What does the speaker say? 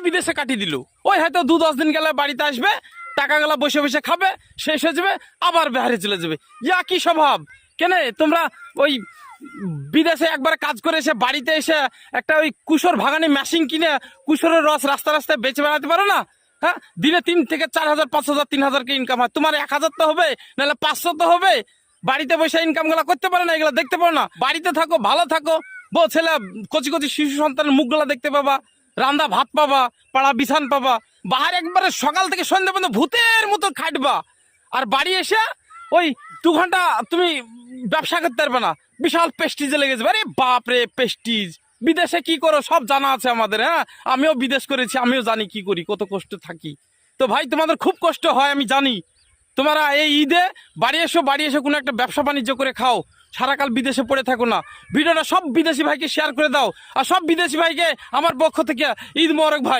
বিদেশে কাটিয়ে দিল। ওই হয়তো 2-10 দিন গেলে বাড়িতে আসবে, টাকাগুলা বসে বসে খাবে, শেষ হয়ে যাবে, আবার বিহারে চলে যাবে। ইয়া কি স্বভাব! কেন তোমরা ওই বিদেশে একবার কাজ করে এসে বাড়িতে এসে একটা ওই কুশোর ভাগানি মেশিন কিনে কুশোরের রস রাস্তা রাস্তায় বেচে বেড়াতে পারো না? হ্যাঁ, দিনে 3 থেকে 4,000, 5,000, 3,000 কে ইনকাম হয়। তোমার 1,000 তো হবে, নাহলে 500 তো হবে। বাড়িতে বসে ইনকাম গুলা করতে পারো না, এগুলো দেখতে পারো না? বাড়িতে থাকো, ভালো থাকো, বউ ছেলে কচি কচি শিশু সন্তানের মুখগুলা দেখতে পাবা, রান্দা ভাত পাবা, পাড়া বিছান পাবা। বাহার একবারে সকাল থেকে সন্ধ্যা পর্যন্ত ভূতের মতো খাটবা, আর বাড়ি এসে ওই 2 ঘন্টা তুমি ব্যবসা করতে পারবে না, বিশাল পেস্টিজে লেগে যাবে। আরে বাপ রে, পেস্টিজ! বিদেশে কি করো সব জানা আছে আমাদের। হ্যাঁ, আমিও বিদেশ করেছি, আমিও জানি কি করি, কত কষ্ট থাকি। তো ভাই তোমাদের খুব কষ্ট হয় আমি জানি। তোমরা এই ঈদে বাড়ি এসে কোনো একটা ব্যবসা বাণিজ্য করে খাও, সারাকাল বিদেশে পড়ে থাকো না। ভিডিওটা সব বিদেশি ভাইকে শেয়ার করে দাও, আর সব বিদেশি ভাইকে আমার পক্ষ থেকে ঈদ মোবারক ভাই।